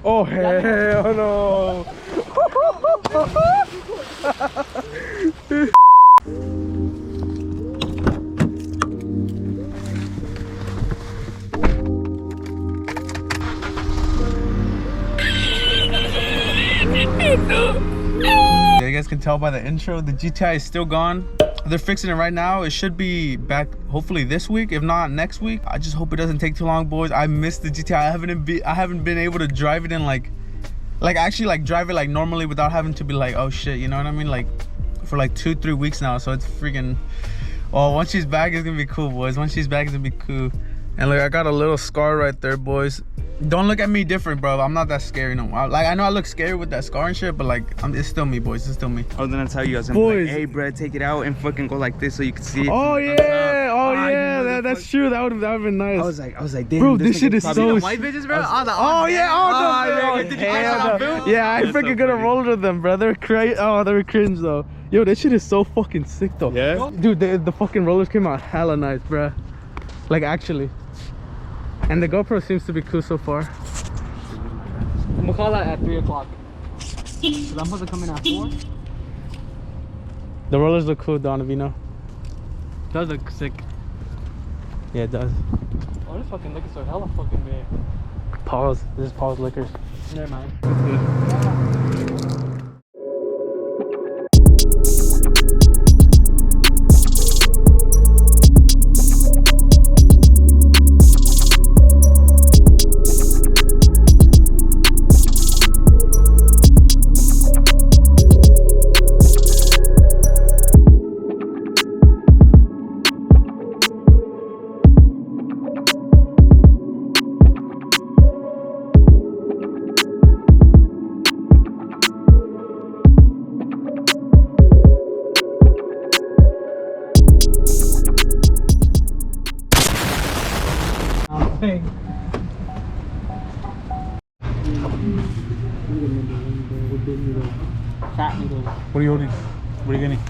Oh hell no. Yeah, you guys can tell by the intro, the GTI is still gone. They're fixing it right now. It should be back hopefully this week, if not next week. I just hope it doesn't take too long, boys. I missed the GTI. I haven't been able to drive it in like actually drive it like normally without having to be like, oh shit, you know what I mean? Like for like 2-3 weeks now. So it's freaking, oh, once she's back, it's gonna be cool, boys. Once she's back, it's gonna be cool. And look, I got a little scar right there, boys. Don't look at me different, bro. I'm not that scary no more. Like, I know I look scary with that scar and shit, but like, it's still me, boys. It's still me. I was gonna tell you, I was gonna be like, hey, bro, take it out and fucking go like this so you can see it. Oh yeah, oh yeah, that's true. That would've been nice. I was like, damn, bro, this shit is so. White bitches, bro. Oh yeah, did you catch that on yeah, I freaking gonna roll with them, bro. They're crazy. Oh, they were cringe though. Yo, that shit is so fucking sick though. Yeah, dude, the fucking rollers came out hella nice, bro. Like actually. And the GoPro seems to be cool so far. I'm gonna call that at 3 o'clock. Cause I'm supposed to come in at 4. The rollers look cool, Donavino. Does look sick. Yeah, it does. Oh, this fucking liquor store hella fucking big. Pause. This is Pause Liquors. Never mind. That's good. Hey. Fat noodles. What are you holding? What are you getting?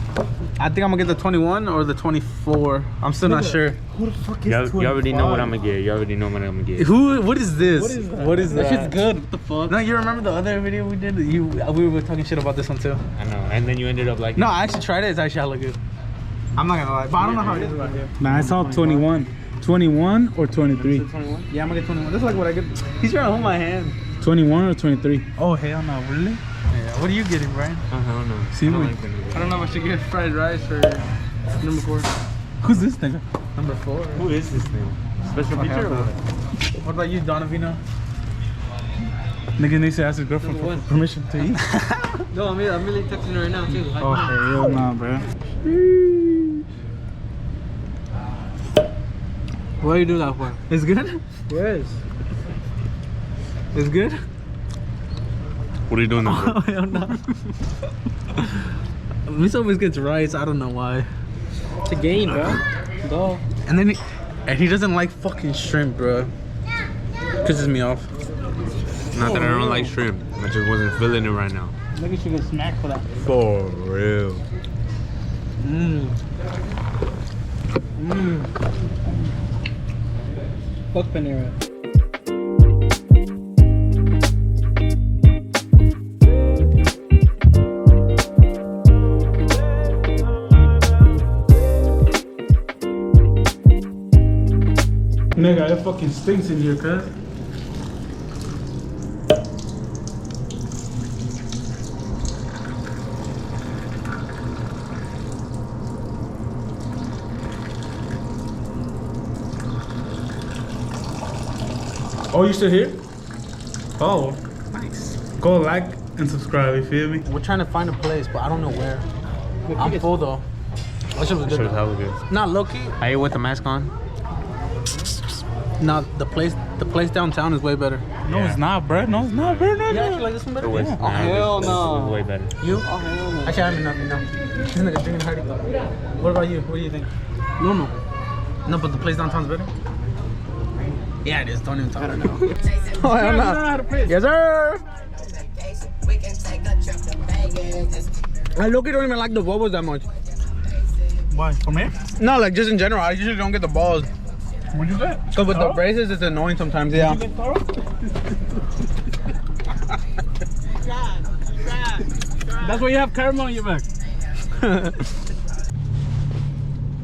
I think I'm gonna get the 21 or the 24. I'm still not sure. Who the fuck is you 25? already know what I'm gonna get. You already know what I'm gonna get. Who? What is this? What is that? What is that? That shit's good. What the fuck? No, you remember the other video we did? We were talking shit about this one too. I know. And then you ended up like. No, I actually tried it. It's actually hella good. I'm not gonna lie, but I don't know how it is right here. Nah, I saw 21. 21 or 23? 21? Yeah, I'm gonna get 21. This is like what I get. He's trying to hold my hand. 21 or 23? Oh hell no, really? Yeah. What are you getting, Brian? I don't know. Seaweed. I don't know if I should get fried rice or number 4. Who's this nigga? Number 4. Who is this thing? Special feature or what? What about you, Donavino? Nigga needs to ask his girlfriend for permission to eat. No, I'm really texting her right now too. Oh, hell nah, bro. What do you do that for? It's good? Yes. It's good? What are you doing there for? Oh hell no. Miss always gets rice, I don't know why. It's a game, bro. Go. And then he doesn't like fucking shrimp, bro. Pisses me off. Not that I don't like shrimp. I just wasn't feeling it right now. Maybe you should get smacked for that. For real. Fuck Panera. Nigga, it fucking stinks in here, cuz. Oh, you still here? Oh, Nice. go like and subscribe, you feel me? We're trying to find a place, but I don't know where. I'm full though. That shit was good. Shit was though. hella good. Not low-key. I ate with the mask on. No, the place downtown is way better. No, it's not, bro. No, it's not, bro. No, You actually no. like this one better? It was, Yeah. nah, hell this no. was way better. You? Oh, hell no. Actually, I haven't enough, you know. This nigga drinking hardy. What about you? What do you think? Normal. No, but the place downtown's better? Yeah, it is. Don't even talk. I don't know. Oh, hell no. Yes, sir. I look, don't even like the bubbles that much. Why? From here? No, like just in general. I usually don't get the balls. What'd you get? So with the braces, it's annoying sometimes. Yeah. That's why you have caramel on your back.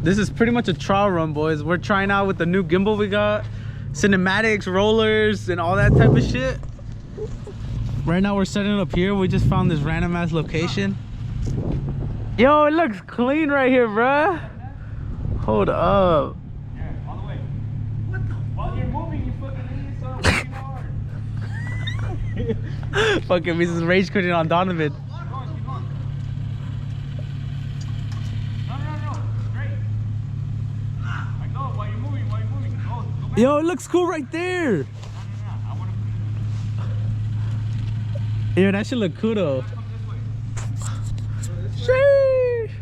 This is pretty much a trial run, boys. We're trying out with the new gimbal we got, cinematics, rollers, and all that type of shit. Right now we're setting it up here. We just found this random ass location. Yo, it looks clean right here, bruh. Hold up. Yeah, all the way. What the? While you're moving, you fucking idiot, so hard. Fucking me, this is rage quitting on Donovan. Keep going. No. Straight. I know, while you're moving. Go back. Yo, it looks cool right there. No. I want to. Yo, that should look cool though. Come this way. Sheesh.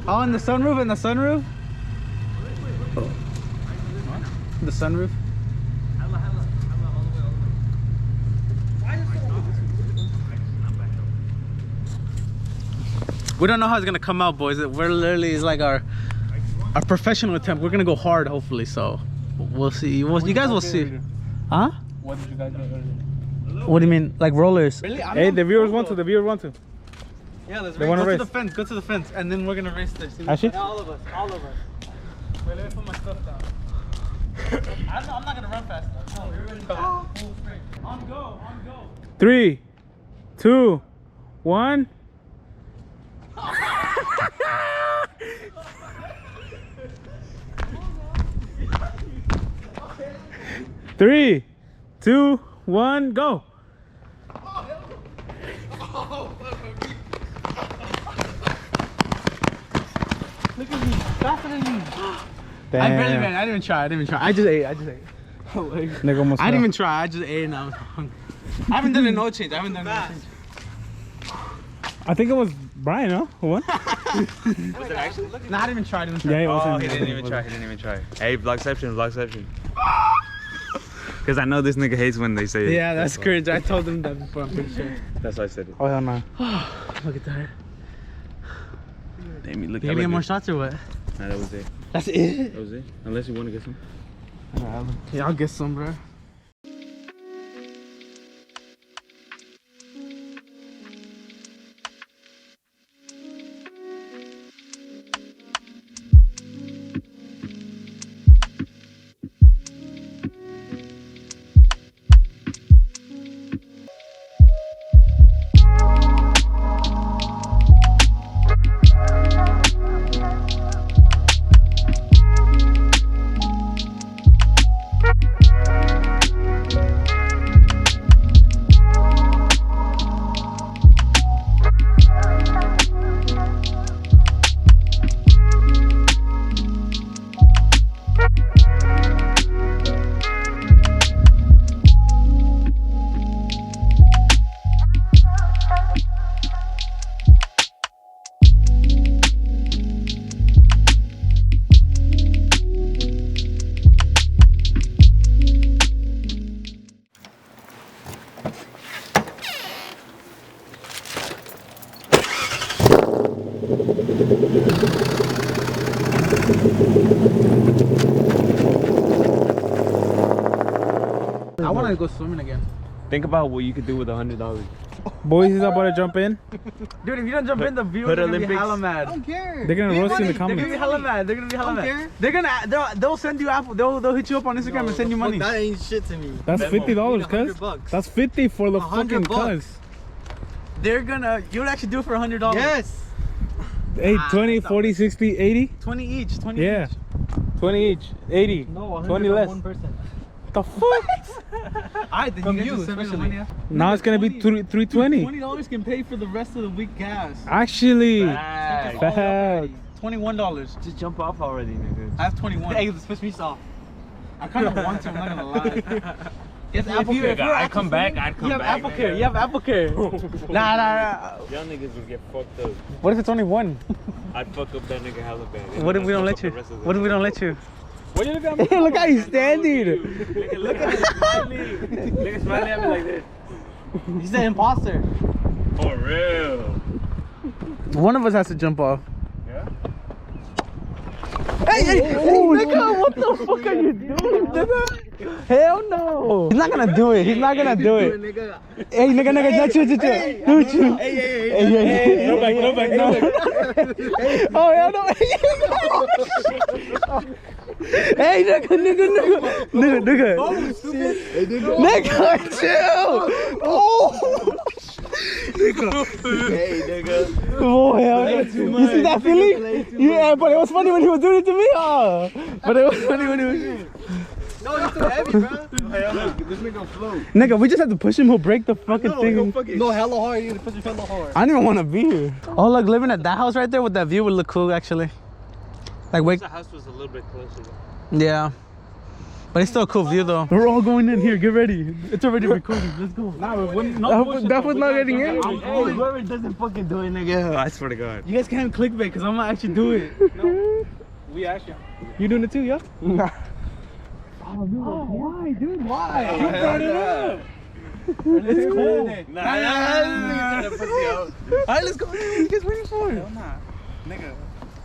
Oh, and the sunroof, The sunroof. Hella, all the way. Why is it so? We don't know how it's gonna come out, boys. We're literally, it's like our professional attempt. We're gonna go hard, hopefully. So we'll see. You guys will see. Huh? What did you guys get earlier? What do you mean, like rollers? Really? Hey, the viewers want to. Yeah, let's They wanna go race. to the fence. Go to the fence, and then we're gonna race this. Actually? All of us. Wait, let me put my stuff down. I'm not gonna run fast enough. No, we're gonna go full sprint. On go. 3, 2, 1. Three, 2, 1, go. Look at me, faster than me. Damn. I barely ran. I didn't even try. I just ate. Nigga almost I didn't fell. even try. I just ate and I was hungry. I haven't done a no change. I think it was Brian, huh? Who won? Was it actually? No, I didn't even try. Yeah, it Oh, wasn't. he didn't even try. Hey, vlogception. Because I know this nigga hates when they say it. Yeah, that's cringe. I told him that before. I'm pretty sure. That's why I said it. Oh, hell no. Look at that. Damn, you look You gonna get more shots or what? Nah, that was it. That's it. That was it. Unless you want to get some. Yeah, I'll get some, bro. I want to go swimming again. Think about what you could do with $100. Boys is about to jump in. Dude, if you don't jump in, the viewers are gonna be hella mad. care. They're gonna roast you in the They're gonna be comments. hella mad. They're gonna be hella mad. They're gonna they'll send you Apple. They'll hit you up on Instagram and send you money. That ain't shit to me. That's $50, cuz. $100. That's 50 for the fucking $100. cuz. They're gonna. You'll actually do it for $100. Yes. Hey, Ah, 20, that's 40, 60, 80? 20 each. 20 Yeah. each. 20 each. 80. No, 100 20 from less. one person. The fuck? Alright, then From you you, get to send me the money. Now it's gonna be 320. $20 can pay for the rest of the week gas. Actually. Facts. Facts. $21. Just jump off already, nigga. I have 21. Hey, let's push me off. I kind of want to. I'm not gonna lie. If Apple Care, I'd come back. I'd come You have back. Apple Care. You have Apple Care. Nah. Y'all niggas would get fucked up. What if it's only one? I'd fuck up that nigga hella bad. What if we don't let you? What if we don't let you? What you look at me? Hey, look how he's standing. Look at him smiling. Nigga smiling at me like this. He's an imposter. For real. One of us has to jump off. Yeah? Hey, nigga, what the fuck are you doing, nigga? Hell no. He's not gonna do it. He's not gonna do it. Hey, nigga, chill. Hey, No back. Oh, hell no. Hey, nigga. Nigga, chill. Oh. Hey, nigga. Oh, hell no. You see that feeling? Yeah, but it was funny when he was doing it to me. But it was funny when he was. No, it's too heavy, bro. This nigga float. Nigga, we just have to push him. He'll break the fucking thing. No, hella hard. You gotta push your hella hard. I don't even want to be here. Oh, look, living at that house right there with that view would look cool, actually. Like, wait. The house was a little bit closer. Yeah. But it's still a cool view, though. We're all going in here. Get ready. It's already recording. Let's go. Nah, That was not getting in. Whoever doesn't fucking do it, nigga. I swear to God. You guys can't clickbait because I'm gonna actually do it. No. We actually. You doing it too, yeah? Nah. Oh, why, dude? Why? You brought it up. It's cool. Alright, let's go. What are you guys waiting for? Nigga.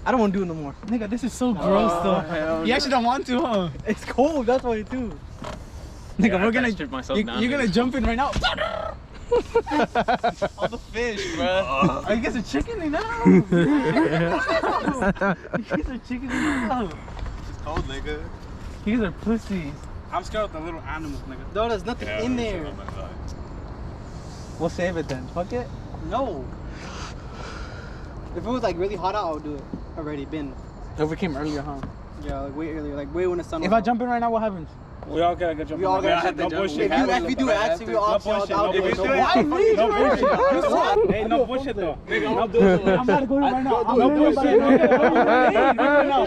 I don't want to do it no more. Nigga, this is so gross, though. You actually don't want to, huh? It's cold. That's why too. Nigga, we're gonna. strip myself down. You're gonna jump in right now. All the fish, bro. Are you guys are chicken now? You guys are chicken now. It's cold, nigga. You guys are pussies. I'm scared of the little animals, nigga. No, there's nothing in there. We'll save it then. Fuck it. No. If it was like really hot out, I would do it. Already been. If we came earlier, huh? Yeah, like way earlier. Like way when the sun was If I out. jump in right now, what happens? We all gotta go jump. We all gotta jump. jump. No bullshit. If you do it, actually, we all bullshit, out no there. bullshit. Why me? No bullshit. What? Hey, no bullshit though. Nigga, I'm I'm about to go in right now. I'm No literally about to bullshit. go in right now.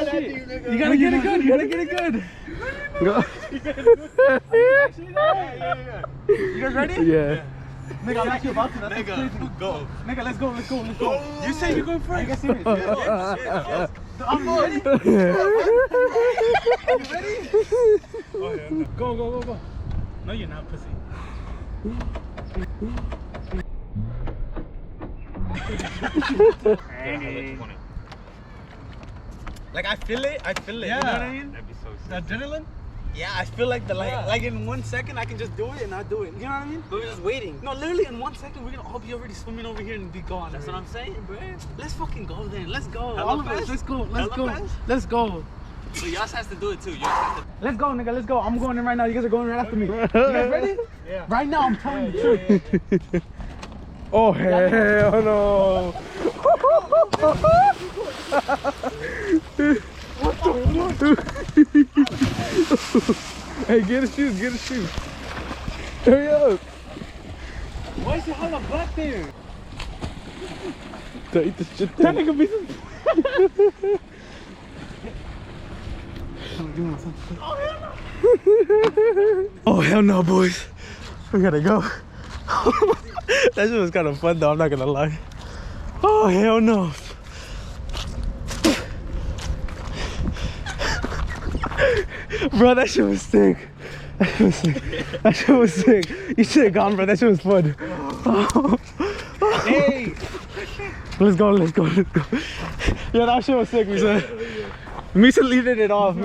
You gotta get it good. You gotta get it good. Go. You guys ready? Yeah. Nigga, I'm actually about to. That's crazy. Go. Nigga, let's go. You say you're going Are first. you guys serious? I'm ready. Go. No, you're not, pussy. Like I feel it. Yeah. You know what I mean? That'd be so sick. The adrenaline. Yeah, I feel like like in 1 second I can just do it and not do it. You know what I mean? But we're just waiting. No, literally in 1 second we're gonna all be already swimming over here and be gone. That's what I'm saying, bro. Let's fucking go then. Let's go. Hella All of us. fast? Let's go. Let's Hella go. fast? Let's go. But Yas has to do it too. Yas has to. Let's go, nigga. Let's go. I'm going in right now. You guys are going right after me. You guys ready? Yeah. Right now, I'm telling you the truth. Oh hell no! Hey, get a shoe. Hurry up! Why is it hella black there? Don't eat the shit. That nigga be Oh hell no, boys. We gotta go. That shit was kind of fun though, I'm not gonna lie. Oh hell no. Bro, that shit was sick. That shit was sick. You should have gone, bro. That shit was fun. Hey. Let's go. Yeah, that shit was sick, Misa leaded it off.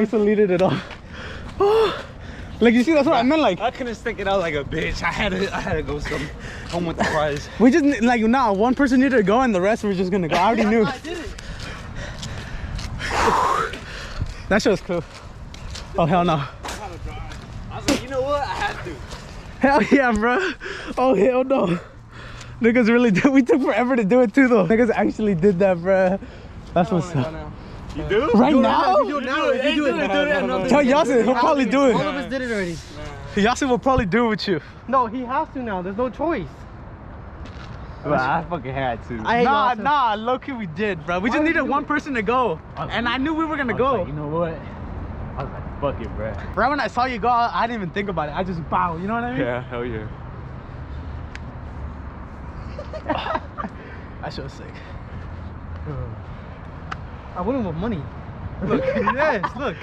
Like, you see, that's what I meant, like. I couldn't stick it out like a bitch. I had to go home with the prize. We just, like, nah, one person needed to go and the rest were just gonna go. I already knew. I did it. That shit was cool. Oh, hell no. I was like, you know what? I had to. Hell yeah, bro. Oh, hell no. Niggas really did. We took forever to do it, too, though. Niggas actually did that, bro. That's what's up. You do? Right now? You do it now. If you do it, Tell Yasin, he'll probably do All it. of us did it already. Yasin will probably do it with you. No, he has to now. There's no choice. Well, I fucking had to. I hate Yasin. Nah, low-key we did, bro. We just needed one person to go. And I knew we were gonna go. Like, you know what? I was like, fuck it, bro. Right when I saw you go, I didn't even think about it. I just bow, you know what I mean? Yeah, hell yeah. That shit was sick. I went with money. Look, yes, look.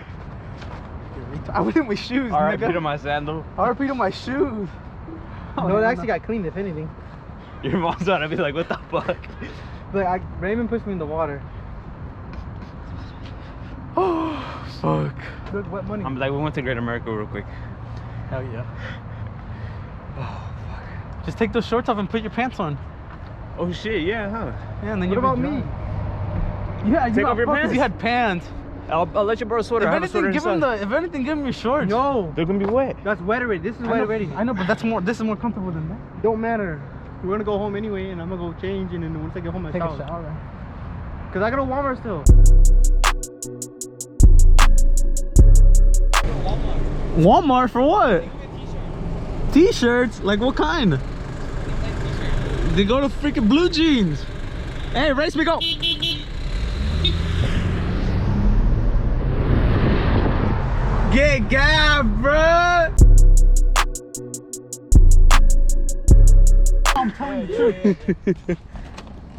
I went in with shoes, R.I.P. to nigga. my sandal. R.I.P. to my shoes. No, it actually got cleaned, if anything. Your mom's gonna be like, what the fuck? Like, Raymond pushed me in the water. Oh, Fuck. Look, wet money. I'm like, we went to Great America real quick. Hell yeah. Just take those shorts off and put your pants on. Oh shit, yeah, huh? Yeah, and then What you'll about be me? dry. Yeah, you Take got off your fucked 'cause pants. You had pants. I'll let you borrow a sweater. If I have a sweater anything, give him inside. the. If anything, give him your shorts. No, They're gonna be wet. that's wet already. This is I wet know, already. I know, but that's more. This is more comfortable than that. Don't matter. We're gonna go home anyway, and I'm gonna go change, and then once I get home, I Take a shower. shower. Cause I gotta Walmart still. Walmart for what? T-shirts? Like what kind? They go to freaking Blue Jeans. Hey, race me, go. Get gas, bruh. I'm telling you the truth.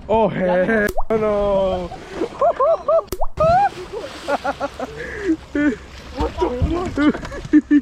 Oh hell no! What the fuck?